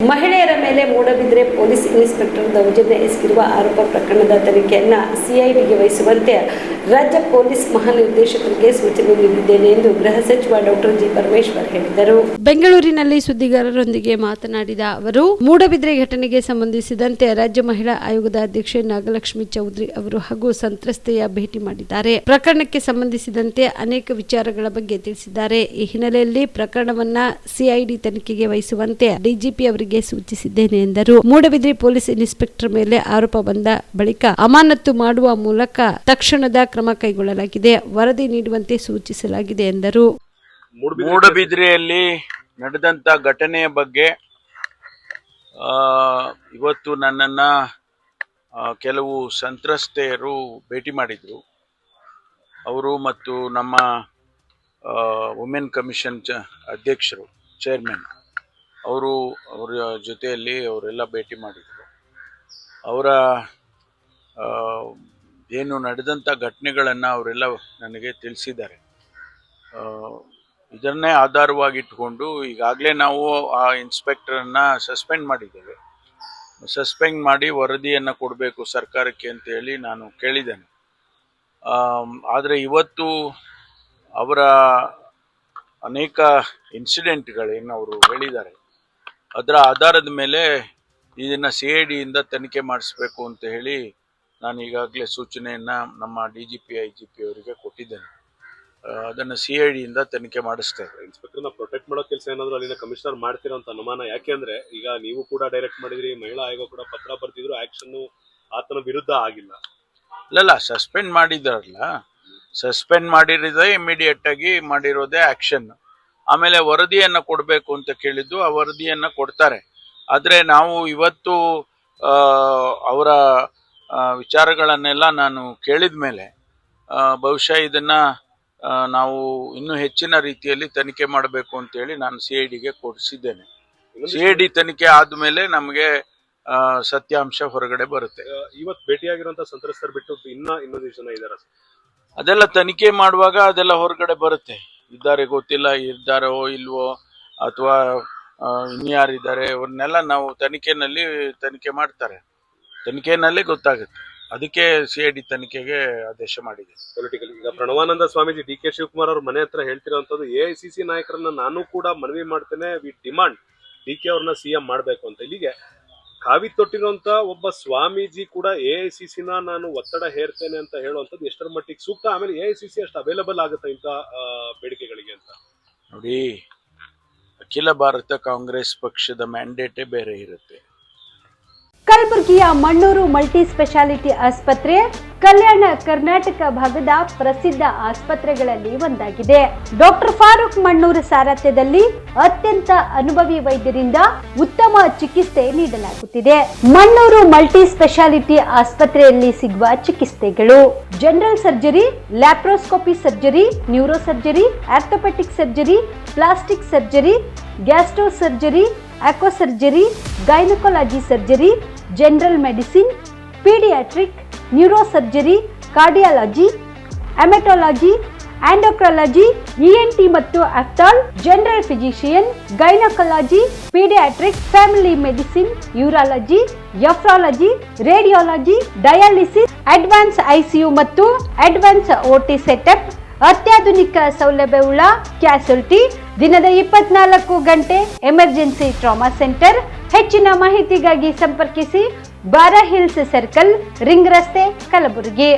ಮಹಿಳೆಯರ ಮೇಲೆ Moodbidri police inspector ದೌರ್ಜನ್ಯ ಎಸಗಿರುವ ಆರೋಪ ಪ್ರಕರಣದ ತನಿಖೆಯನ್ನು ಸಿಐಡಿಗೆ ವಹಿಸುವಂತೆ ರಾಜ್ಯ ಪೊಲೀಸ್ ಮಹಾನಿರ್ದೇಶಕರಿಗೆ ಸೂಚನೆ ನೀಡಿದ್ದೇನೆ ಎಂದು ಗೃಹ ಸಚಿವ ಡಾಕ್ಟರ್ ಜಿ ಪರಮೇಶ್ವರ್ ಹೇಳಿದರು. ಬೆಂಗಳೂರಿನಲ್ಲಿ ಸುದ್ದಿಗಾರರೊಂದಿಗೆ ಮಾತನಾಡಿದ ಅವರು, ಮೂಡಬಿದ್ರೆ ಘಟನೆಗೆ ಸಂಬಂಧಿಸಿದಂತೆ ರಾಜ್ಯ ಮಹಿಳಾ ಆಯೋಗದ ಅಧ್ಯಕ್ಷೆ ನಾಗಲಕ್ಷ್ಮಿ ಚೌಧರಿ ಅವರು ಹಾಗೂ ಸಂತ್ರಸ್ತೆಯ ಭೇಟಿ ಮಾಡಿದ್ದಾರೆ. ಪ್ರಕರಣಕ್ಕೆ ಸಂಬಂಧಿಸಿದಂತೆ ಅನೇಕ ವಿಚಾರಗಳ ಬಗ್ಗೆ ತಿಳಿಸಿದ್ದಾರೆ. ಈ ಹಿನ್ನೆಲೆಯಲ್ಲಿ ಪ್ರಕರಣವನ್ನ ಸಿಐಡಿ ತನಿಖೆಗೆ ವಹಿಸುವಂತೆ ಡಿಜಿಪಿ ಅವರಿಗೆ ಸೂಚಿಸಿದ್ದೇನೆ ಎಂದರು. ಮೂಡಬಿದ್ರೆ ಪೊಲೀಸ್ ಇನ್ಸ್ಪೆಕ್ಟರ್ ಮೇಲೆ ಆರೋಪ ಬಂದ ಬಳಿಕ ಅಮಾನತು ಮಾಡುವ ಮೂಲಕ ತಕ್ಷಣದ ಕ್ರಮ ಕೈಗೊಳ್ಳಲಾಗಿದೆ. ವರದಿ ನೀಡುವಂತೆ ಸೂಚಿಸಲಾಗಿದೆ ಎಂದರು. ಮೂಡಬಿದ್ರೆಯಲ್ಲಿ ನಡೆದಂತ ಘಟನೆಯ ಬಗ್ಗೆ ಇವತ್ತು ನನ್ನನ್ನ ಕೆಲವು ಸಂತ್ರಸ್ತೆಯರು ಭೇಟಿ ಮಾಡಿದ್ರು. ಅವರು ಮತ್ತು ನಮ್ಮ ವುಮೆನ್ ಕಮಿಷನ್ ಅಧ್ಯಕ್ಷರು ಚೇರ್ಮನ್ ಅವರ ಜೊತೆಯಲ್ಲಿ ಅವರೆಲ್ಲ ಭೇಟಿ ಮಾಡಿದರು. ಅವರ ಏನು ನಡೆದಂಥ ಘಟನೆಗಳನ್ನು ಅವರೆಲ್ಲ ನನಗೆ ತಿಳಿಸಿದ್ದಾರೆ. ಇದನ್ನೇ ಆಧಾರವಾಗಿಟ್ಕೊಂಡು ಈಗಾಗಲೇ ನಾವು ಆ ಇನ್ಸ್ಪೆಕ್ಟರನ್ನು ಸಸ್ಪೆಂಡ್ ಮಾಡಿದ್ದೇವೆ. ಸಸ್ಪೆಂಡ್ ಮಾಡಿ ವರದಿಯನ್ನು ಕೊಡಬೇಕು ಸರ್ಕಾರಕ್ಕೆ ಅಂತೇಳಿ ನಾನು ಕೇಳಿದ್ದೇನೆ. ಆದರೆ ಇವತ್ತು ಅವರ ಅನೇಕ ಇನ್ಸಿಡೆಂಟ್ಗಳೇನು ಅವರು ಹೇಳಿದ್ದಾರೆ, ಅದರ ಆಧಾರದ ಮೇಲೆ ಇದನ್ನು CIDಯಿಂದ ತನಿಖೆ ಮಾಡಿಸ್ಬೇಕು ಅಂತ ಹೇಳಿ ನಾನು ಈಗಾಗಲೇ ಸೂಚನೆಯನ್ನು ನಮ್ಮ DGP IGP ಅವರಿಗೆ ಕೊಟ್ಟಿದ್ದೇನೆ. ಅದನ್ನು CIDಯಿಂದ ತನಿಖೆ ಮಾಡಿಸ್ತೇವೆ. ಇನ್ಸ್ಪೆಕ್ಟರ್ನ ಪ್ರೊಟೆಕ್ಟ್ ಮಾಡೋ ಕೆಲಸ ಏನಾದರೂ ಅಲ್ಲಿನ ಕಮಿಷನರ್ ಮಾಡ್ತಿರೋ ಅಂತ ಅನುಮಾನ. ಯಾಕೆಂದ್ರೆ ಈಗ ನೀವು ಕೂಡ ಡೈರೆಕ್ಟ್ ಮಾಡಿದ್ರಿ, ಮಹಿಳಾ ಆಯೋಗ ಕೂಡ ಪತ್ರ ಬರ್ತಿದ್ರು, ಆಕ್ಷನ್ ಆತನ ವಿರುದ್ಧ ಆಗಿಲ್ಲ. ಇಲ್ಲ, ಸಸ್ಪೆಂಡ್ ಮಾಡಿದಾರಲ್ಲ, ಸಸ್ಪೆಂಡ್ ಮಾಡಿರೋದೇ ಇಮಿಡಿಯೇಟ್ ಆಗಿ ಮಾಡಿರೋದೇ ಆಕ್ಷನ್. ಆಮೇಲೆ ವರದಿಯನ್ನು ಕೊಡಬೇಕು ಅಂತ ಕೇಳಿದ್ದು, ಆ ವರದಿಯನ್ನು ಕೊಡ್ತಾರೆ. ಆದರೆ ನಾವು ಇವತ್ತು ಅವರ ವಿಚಾರಗಳನ್ನೆಲ್ಲ ನಾನು ಕೇಳಿದ ಮೇಲೆ ಬಹುಶಃ ಇದನ್ನು ನಾವು ಇನ್ನೂ ಹೆಚ್ಚಿನ ರೀತಿಯಲ್ಲಿ ತನಿಖೆ ಮಾಡಬೇಕು ಅಂತೇಳಿ ನಾನು CIDಗೆ ಕೊಡಿಸಿದ್ದೇನೆ. CID ತನಿಖೆ ಆದಮೇಲೆ ನಮಗೆ ಸತ್ಯಾಂಶ ಹೊರಗಡೆ ಬರುತ್ತೆ. ಇವತ್ತು ಭೇಟಿಯಾಗಿರುವಂಥ ಸಂತ್ರಸ್ತರು ಬಿಟ್ಟು ಇನ್ನೊಂದು ಜನ ಇದ್ದಾರೆ. ಅದೆಲ್ಲ ತನಿಖೆ ಮಾಡುವಾಗ ಅದೆಲ್ಲ ಹೊರಗಡೆ ಬರುತ್ತೆ. ಇದ್ದಾರೆ ಗೊತ್ತಿಲ್ಲ, ಇದ್ದಾರೋ ಇಲ್ವೋ ಅಥವಾ ಇನ್ಯಾರಿದ್ದಾರೆ ಅವ್ರನ್ನೆಲ್ಲ ನಾವು ತನಿಖೆ ಮಾಡ್ತಾರೆ. ತನಿಖೆನಲ್ಲೇ ಗೊತ್ತಾಗುತ್ತೆ. ಅದಕ್ಕೆ CID ತನಿಖೆಗೆ ಆದೇಶ ಮಾಡಿದೆ. ಪೊಲಿಟಿಕಲ್ ಈಗ ಪ್ರಣವಾನಂದ ಸ್ವಾಮೀಜಿ DK ಶಿವಕುಮಾರ್ ಅವ್ರ ಮನೆ ಹತ್ರ ಹೇಳ್ತಿರೋಂಥದ್ದು, AICC ನಾಯಕರನ್ನ ನಾನು ಕೂಡ ಮನವಿ ಮಾಡ್ತೇನೆ, ವಿ ಡಿಮಾಂಡ್ DK ಅವ್ರನ್ನ CM ಮಾಡಬೇಕು ಅಂತ. ಇಲ್ಲಿಗೆ ಕಾವಿ ತೊಟ್ಟಿರುವಂತ ಒಬ್ಬ ಸ್ವಾಮೀಜಿ ಕೂಡ AICCನ ನಾನು ಒತ್ತಡ ಹೇರ್ತೇನೆ ಅಂತ ಹೇಳುವಂಥದ್ದು ಎಷ್ಟರ ಮಟ್ಟಿಗೆ ಸೂಕ್ತ? ಆಮೇಲೆ AICC ಅಷ್ಟು ಅವೈಲಬಲ್ ಆಗುತ್ತೆ ಇಂಥ ಬೇಡಿಕೆಗಳಿಗೆ ಅಂತ? ನೋಡಿ, ಅಖಿಲ ಭಾರತ ಕಾಂಗ್ರೆಸ್ ಪಕ್ಷದ ಮ್ಯಾಂಡೇಟೇ ಬೇರೆ ಇರುತ್ತೆ. ಕಲಬುರಗಿಯ ಮಣ್ಣೂರು ಮಲ್ಟಿ ಸ್ಪೆಷಾಲಿಟಿ ಆಸ್ಪತ್ರೆ ಕಲ್ಯಾಣ ಕರ್ನಾಟಕ ಭಾಗದ ಪ್ರಸಿದ್ಧ ಆಸ್ಪತ್ರೆಗಳಲ್ಲಿ ಒಂದಾಗಿದೆ. ಡಾಕ್ಟರ್ ಫಾರೂಕ್ ಮಣ್ಣೂರು ಸಾರಥ್ಯದಲ್ಲಿ ಅತ್ಯಂತ ಅನುಭವಿ ವೈದ್ಯರಿಂದ ಉತ್ತಮ ಚಿಕಿತ್ಸೆ ನೀಡಲಾಗುತ್ತಿದೆ. ಮಣ್ಣೂರು ಮಲ್ಟಿ ಸ್ಪೆಷಾಲಿಟಿ ಆಸ್ಪತ್ರೆಯಲ್ಲಿ ಸಿಗುವ ಚಿಕಿತ್ಸೆಗಳು: general surgery, laparoscopy surgery, neuro surgery, orthopaedic surgery, plastic surgery, gastro surgery, aqua surgery, gynaecology surgery, general medicine, paediatric, neuro surgery, cardiology, haematology, endocrinology, ENT ಮತ್ತು ophthal, general physician, gynaecology, paediatric, family medicine, urology, nephrology, radiology, dialysis, advance ICU ಮತ್ತು advance OT setup, ಅತ್ಯಾಧುನಿಕ ಸೌಲಭ್ಯವುಳ್ಳ ಕ್ಯಾಸುಲಿಟಿ, ದಿನದ 24 ಗಂಟೆ emergency trauma centre. ಹೆಚ್ಚಿನ ಮಾಹಿತಿಗಾಗಿ ಸಂಪರ್ಕಿಸಿ ಬಾರಾ hills circle, ring ರಸ್ತೆ, ಕಲಬುರಗಿ.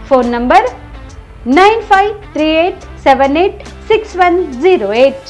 Phone number 9538786108.